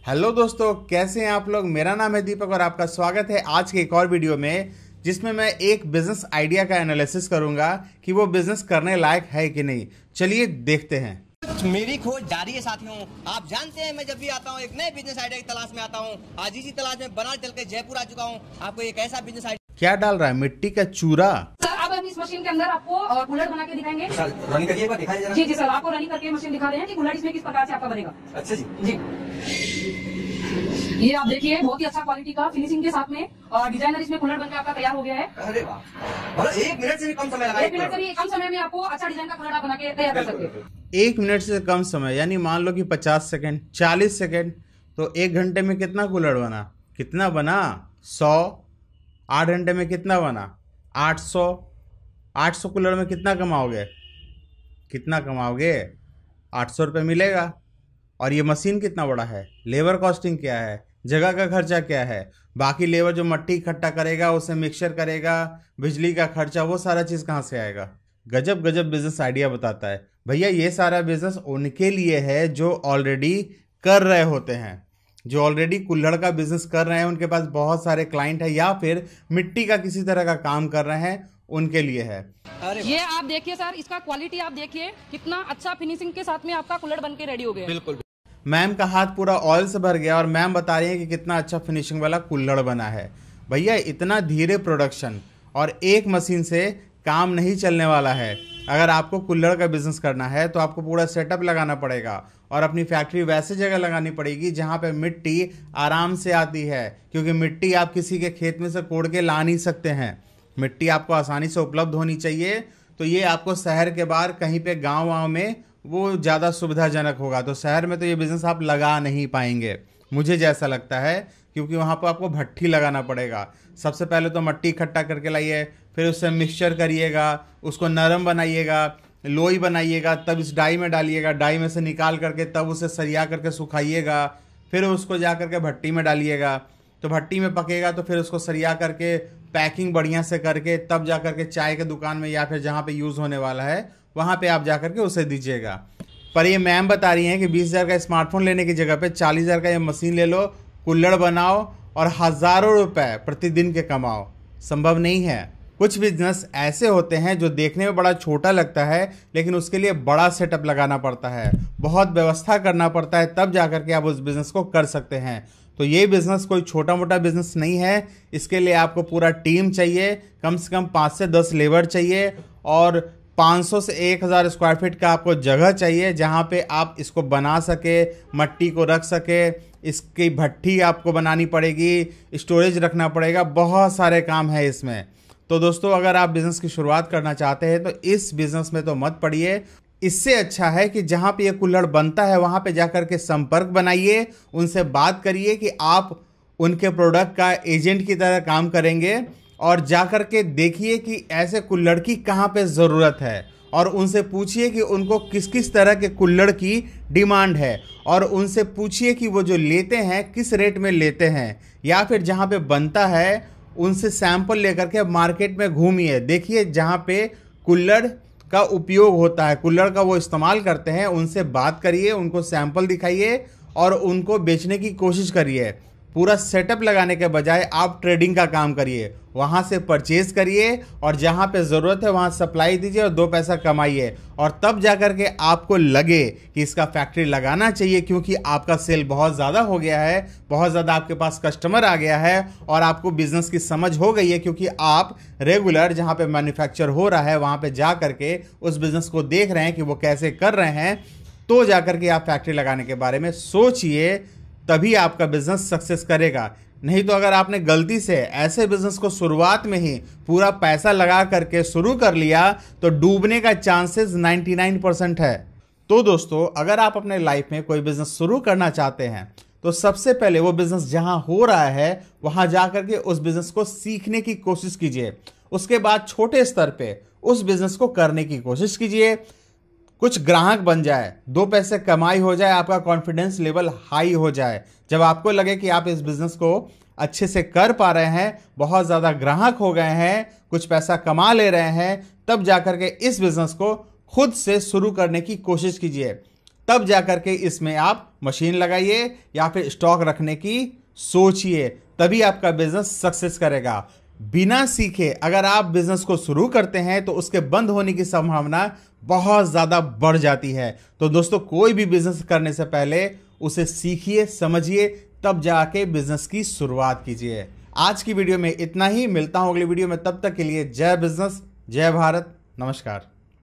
Hello दोस्तों, कैसे हैं आप लोग। मेरा नाम है दीपक और आपका स्वागत है आज के एक और वीडियो में, जिसमें मैं एक बिजनेस आइडिया का एनालिसिस करूंगा कि वो बिजनेस करने लायक है कि नहीं। चलिए देखते हैं। मेरी खोज जारी है साथियों। आप जानते हैं मैं जब भी आता हूँ एक नए बिजनेस आइडिया की तलाश में आता हूँ। आज इसी तलाश में बनारस चल के जयपुर आ चुका हूँ। आपको एक ऐसा बिजनेस आइडिया। क्या डाल रहा है, मिट्टी का चूरा। सर अब हम इस मशीन के अंदर आपको कूलर बना के दिखाएंगे। सर रनिंग करिए, दिखाइए जरा। जी सर, आपको रनिंग करके मशीन दिखा रहे हैं कि कूलर इसमें किस प्रकार से आपका बनेगा। अच्छा जी। ये आप देखिए, बहुत ही अच्छा क्वालिटी का फिनिशिंग के साथ में और डिजाइनर इसमें कूलर बनकर आपका तैयार हो गया है। अरे वाह, और 1 मिनट से भी कम समय लगा। 1 मिनट से भी कम समय में आपको अच्छा डिजाइन का कूलर आप बना के तैयार कर सकते हैं। 1 मिनट से कम समय, यानी मान लो कि 50 सेकेंड 40 सेकेंड, तो 1 घंटे में कितना कूलर बना, कितना बना 100। 8 घंटे में कितना बना 800। 800 कूलर में कितना कमाओगे, 800 रुपये मिलेगा। और ये मशीन कितना बड़ा है, लेबर कॉस्टिंग क्या है, जगह का खर्चा क्या है, बाकी लेबर जो मट्टी इकट्ठा करेगा, उसे मिक्सचर करेगा, बिजली का खर्चा, वो सारा चीज़ कहाँ से आएगा। गजब गजब बिजनेस आइडिया बताता है भैया। ये सारा बिजनेस उनके लिए है जो ऑलरेडी कर रहे होते हैं, जो ऑलरेडी कुल्हड़ का बिजनेस कर रहे हैं, उनके पास बहुत सारे क्लाइंट है, या फिर मिट्टी का किसी तरह का काम कर रहे हैं, उनके लिए है। ये आप देखिए सर, इसका क्वालिटी आप देखिए, कितना अच्छा फिनिशिंग के साथ में आपका कूलर बन के रेडी हो गया। बिल्कुल। मैम का हाथ पूरा ऑयल से भर गया और मैम बता रही है कि कितना अच्छा फिनिशिंग वाला कुल्हड़ बना है। भैया इतना धीरे प्रोडक्शन और एक मशीन से काम नहीं चलने वाला है। अगर आपको कुल्हड़ का बिजनेस करना है तो आपको पूरा सेटअप लगाना पड़ेगा और अपनी फैक्ट्री वैसे जगह लगानी पड़ेगी जहाँ पे मिट्टी आराम से आती है, क्योंकि मिट्टी आप किसी के खेत में से कोड़ के ला नहीं सकते हैं। मिट्टी आपको आसानी से उपलब्ध होनी चाहिए। तो ये आपको शहर के बाहर कहीं पे गाँव में वो ज़्यादा सुविधाजनक होगा। तो शहर में तो ये बिज़नेस आप लगा नहीं पाएंगे, मुझे जैसा लगता है, क्योंकि वहाँ पर आपको भट्ठी लगाना पड़ेगा। सबसे पहले तो मट्टी इकट्ठा करके लाइए, फिर उससे मिक्सचर करिएगा, उसको नरम बनाइएगा, लोई बनाइएगा, तब इस डाई में डालिएगा, डाई में से निकाल करके तब उसे सरिया करके सुखाइएगा, फिर उसको जा करके भट्टी में डालिएगा। तो भट्टी में पकेगा तो फिर उसको सरिया करके पैकिंग बढ़िया से करके तब जा करके चाय के दुकान में या फिर जहाँ पे यूज़ होने वाला है वहाँ पे आप जा करके उसे दीजिएगा। पर ये मैम बता रही हैं कि 20,000 का स्मार्टफोन लेने की जगह पे 40,000 का ये मशीन ले लो, कुल्हड़ बनाओ और हज़ारों रुपए प्रतिदिन के कमाओ। संभव नहीं है। कुछ बिजनेस ऐसे होते हैं जो देखने में बड़ा छोटा लगता है, लेकिन उसके लिए बड़ा सेटअप लगाना पड़ता है, बहुत व्यवस्था करना पड़ता है, तब जा करके आप उस बिज़नेस को कर सकते हैं। तो ये बिज़नेस कोई छोटा मोटा बिज़नेस नहीं है। इसके लिए आपको पूरा टीम चाहिए, कम से कम 5 से 10 लेबर चाहिए और 500 से 1,000 स्क्वायर फीट का आपको जगह चाहिए जहाँ पे आप इसको बना सके, मट्टी को रख सके। इसकी भट्ठी आपको बनानी पड़ेगी, स्टोरेज रखना पड़ेगा, बहुत सारे काम है इसमें। तो दोस्तों, अगर आप बिज़नेस की शुरुआत करना चाहते हैं तो इस बिज़नेस में तो मत पड़िए। इससे अच्छा है कि जहाँ पे ये कुल्हड़ बनता है वहाँ पे जाकर के संपर्क बनाइए, उनसे बात करिए कि आप उनके प्रोडक्ट का एजेंट की तरह काम करेंगे और जाकर के देखिए कि ऐसे कुल्हड़ की कहाँ पे ज़रूरत है और उनसे पूछिए कि उनको किस किस तरह के कुल्हड़ की डिमांड है और उनसे पूछिए कि वो जो लेते हैं किस रेट में लेते हैं, या फिर जहाँ पे बनता है उनसे सैंपल लेकर के मार्केट में घूमिए, देखिए जहाँ पे कुल्हड़ का उपयोग होता है, कुल्हड़ का वो इस्तेमाल करते हैं, उनसे बात करिए, उनको सैंपल दिखाइए और उनको बेचने की कोशिश करिए। पूरा सेटअप लगाने के बजाय आप ट्रेडिंग का काम करिए, वहाँ से परचेज करिए और जहाँ पे ज़रूरत है वहाँ सप्लाई दीजिए और 2 पैसा कमाइए। और तब जा कर के आपको लगे कि इसका फैक्ट्री लगाना चाहिए, क्योंकि आपका सेल बहुत ज़्यादा हो गया है, बहुत ज़्यादा आपके पास कस्टमर आ गया है और आपको बिज़नेस की समझ हो गई है, क्योंकि आप रेगुलर जहाँ पे मैन्युफैक्चर हो रहा है वहाँ पे जा करके उस बिज़नेस को देख रहे हैं कि वो कैसे कर रहे हैं। तो जा कर के आप फैक्ट्री लगाने के बारे में सोचिए, तभी आपका बिजनेस सक्सेस करेगा। नहीं तो अगर आपने गलती से ऐसे बिजनेस को शुरुआत में ही पूरा पैसा लगा करके शुरू कर लिया तो डूबने का चांसेस 99% है। तो दोस्तों, अगर आप अपने लाइफ में कोई बिजनेस शुरू करना चाहते हैं तो सबसे पहले वो बिजनेस जहां हो रहा है वहां जा करके उस बिजनेस को सीखने की कोशिश कीजिए। उसके बाद छोटे स्तर पे उस बिजनेस को करने की कोशिश कीजिए, कुछ ग्राहक बन जाए, 2 पैसे कमाई हो जाए, आपका कॉन्फिडेंस लेवल हाई हो जाए। जब आपको लगे कि आप इस बिज़नेस को अच्छे से कर पा रहे हैं, बहुत ज़्यादा ग्राहक हो गए हैं, कुछ पैसा कमा ले रहे हैं, तब जाकर के इस बिज़नेस को खुद से शुरू करने की कोशिश कीजिए। तब जाकर के इसमें आप मशीन लगाइए या फिर स्टॉक रखने की सोचिए, तभी आपका बिजनेस सक्सेस करेगा। बिना सीखे अगर आप बिजनेस को शुरू करते हैं तो उसके बंद होने की संभावना बहुत ज्यादा बढ़ जाती है। तो दोस्तों, कोई भी बिजनेस करने से पहले उसे सीखिए, समझिए, तब जाके बिजनेस की शुरुआत कीजिए। आज की वीडियो में इतना ही, मिलता हूं अगली वीडियो में, तब तक के लिए जय बिजनेस, जय भारत, नमस्कार।